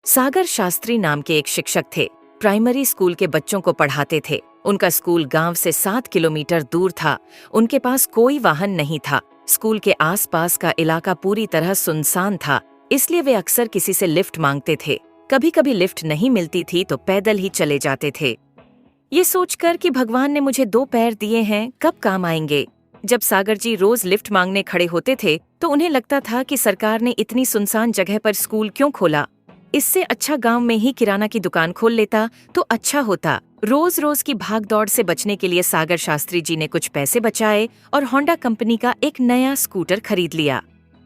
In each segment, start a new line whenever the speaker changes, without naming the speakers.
सागर शास्त्री नाम के एक शिक्षक थे। प्राइमरी स्कूल के बच्चों को पढ़ाते थे। उनका स्कूल गांव से 7 किलोमीटर दूर था। उनके पास कोई वाहन नहीं था। स्कूल के आसपास का इलाका पूरी तरह सुनसान था, इसलिए वे अक्सर किसी से लिफ्ट मांगते थे। कभी कभी लिफ्ट नहीं मिलती थी तो पैदल ही चले जाते थे, ये सोचकर कि भगवान ने मुझे 2 पैर दिए हैं, कब काम आएंगे। जब सागर जी रोज लिफ्ट मांगने खड़े होते थे तो उन्हें लगता था कि सरकार ने इतनी सुनसान जगह पर स्कूल क्यों खोला। इससे अच्छा गांव में ही किराना की दुकान खोल लेता तो अच्छा होता। रोज रोज की भागदौड़ से बचने के लिए सागर शास्त्री जी ने कुछ पैसे बचाए और होंडा कंपनी का एक नया स्कूटर खरीद लिया।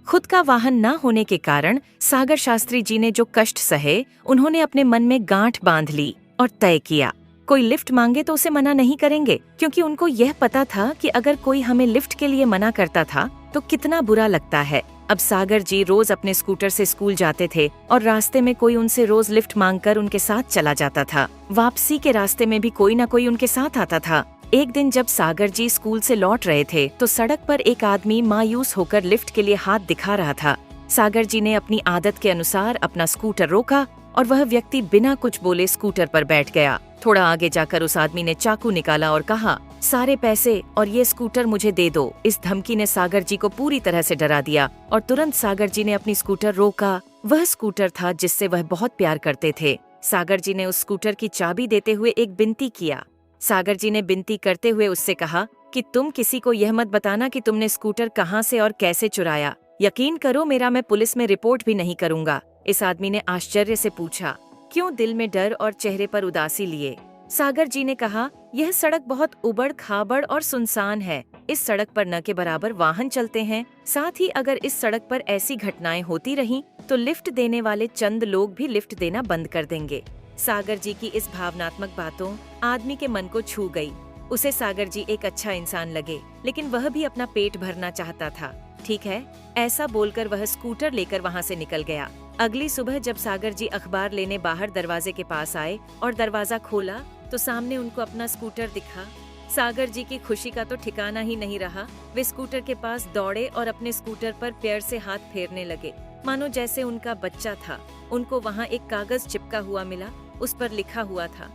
खुद का वाहन न होने के कारण सागर शास्त्री जी ने जो कष्ट सहे, उन्होंने अपने मन में गांठ बांध ली और तय किया, कोई लिफ्ट मांगे तो उसे मना नहीं करेंगे, क्योंकि उनको यह पता था कि अगर कोई हमें लिफ्ट के लिए मना करता था तो कितना बुरा लगता है। अब सागर जी रोज अपने स्कूटर से स्कूल जाते थे और रास्ते में कोई उनसे रोज लिफ्ट मांगकर उनके साथ चला जाता था। वापसी के रास्ते में भी कोई न कोई उनके साथ आता था। एक दिन जब सागर जी स्कूल से लौट रहे थे तो सड़क पर एक आदमी मायूस होकर लिफ्ट के लिए हाथ दिखा रहा था। सागर जी ने अपनी आदत के अनुसार अपना स्कूटर रोका और वह व्यक्ति बिना कुछ बोले स्कूटर पर बैठ गया। थोड़ा आगे जाकर उस आदमी ने चाकू निकाला और कहा, सारे पैसे और ये स्कूटर मुझे दे दो। इस धमकी ने सागर जी को पूरी तरह से डरा दिया और तुरंत सागर जी ने अपनी स्कूटर रोका। वह स्कूटर था जिससे वह बहुत प्यार करते थे। सागर जी ने उस स्कूटर की चाबी देते हुए एक विनती किया। सागर जी ने विनती करते हुए उससे कहा कि तुम किसी को यह मत बताना कि तुमने स्कूटर कहाँ से और कैसे चुराया। यकीन करो, मेरा मैं पुलिस में रिपोर्ट भी नहीं करूंगा। इस आदमी ने आश्चर्य से पूछा, क्यों दिल में डर और चेहरे पर उदासी लिए? सागर जी ने कहा, यह सड़क बहुत उबड़ खाबड़ और सुनसान है। इस सड़क पर न के बराबर वाहन चलते हैं। साथ ही अगर इस सड़क पर ऐसी घटनाएं होती रहीं तो लिफ्ट देने वाले चंद लोग भी लिफ्ट देना बंद कर देंगे। सागर जी की इस भावनात्मक बातों आदमी के मन को छू गई। उसे सागर जी एक अच्छा इंसान लगे, लेकिन वह भी अपना पेट भरना चाहता था। ठीक है, ऐसा बोलकर वह स्कूटर लेकर वहाँ से निकल गया। अगली सुबह जब सागर जी अखबार लेने बाहर दरवाजे के पास आए और दरवाजा खोला तो सामने उनको अपना स्कूटर दिखा। सागर जी की खुशी का तो ठिकाना ही नहीं रहा। वे स्कूटर के पास दौड़े और अपने स्कूटर पर पैर से हाथ फेरने लगे, मानो जैसे उनका बच्चा था। उनको वहाँ एक कागज चिपका हुआ मिला। उस पर लिखा हुआ था,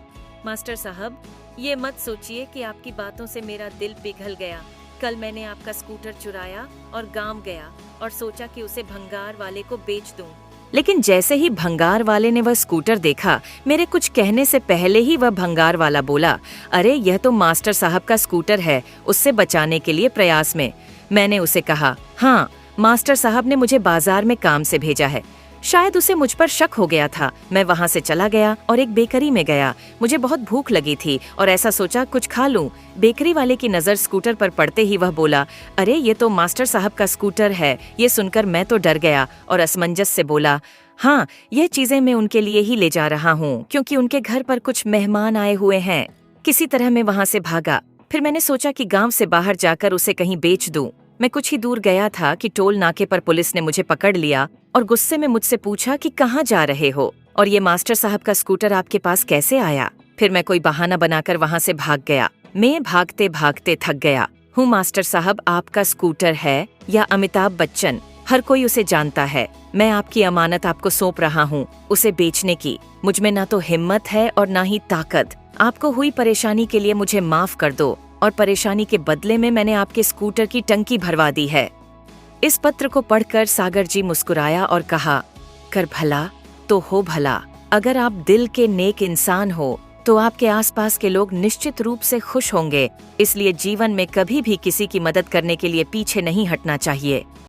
मास्टर साहब, ये मत सोचिए कि आपकी बातों से मेरा दिल पिघल गया। कल मैंने आपका स्कूटर चुराया और गांव गया और सोचा कि उसे भंगार वाले को बेच दूं। लेकिन जैसे ही भंगार वाले ने वह स्कूटर देखा, मेरे कुछ कहने से पहले ही वह भंगार वाला बोला, अरे यह तो मास्टर साहब का स्कूटर है। उससे बचाने के लिए प्रयास में मैंने उसे कहा, हाँ, मास्टर साहब ने मुझे बाजार में काम से भेजा है। शायद उसे मुझ पर शक हो गया था। मैं वहाँ से चला गया और एक बेकरी में गया। मुझे बहुत भूख लगी थी और ऐसा सोचा कुछ खा लूं। बेकरी वाले की नज़र स्कूटर पर पड़ते ही वह बोला, अरे ये तो मास्टर साहब का स्कूटर है। ये सुनकर मैं तो डर गया और असमंजस से बोला, हाँ, यह चीजें मैं उनके लिए ही ले जा रहा हूँ, क्योंकि उनके घर पर कुछ मेहमान आए हुए हैं। किसी तरह मैं वहाँ से भागा। फिर मैंने सोचा कि गाँव से बाहर जाकर उसे कहीं बेच दूं। मैं कुछ ही दूर गया था कि टोल नाके पर पुलिस ने मुझे पकड़ लिया और गुस्से में मुझसे पूछा कि कहाँ जा रहे हो और ये मास्टर साहब का स्कूटर आपके पास कैसे आया। फिर मैं कोई बहाना बनाकर वहाँ से भाग गया। मैं भागते भागते थक गया हूँ। मास्टर साहब, आपका स्कूटर है या अमिताभ बच्चन, हर कोई उसे जानता है। मैं आपकी अमानत आपको सौंप रहा हूँ उसे बेचने की। मुझ में ना तो हिम्मत है और ना ही ताकत। आपको हुई परेशानी के लिए मुझे माफ कर दो और परेशानी के बदले में मैंने आपके स्कूटर की टंकी भरवा दी है। इस पत्र को पढ़कर सागर जी मुस्कुराया और कहा, कर भला तो हो भला। अगर आप दिल के नेक इंसान हो तो आपके आसपास के लोग निश्चित रूप से खुश होंगे। इसलिए जीवन में कभी भी किसी की मदद करने के लिए पीछे नहीं हटना चाहिए।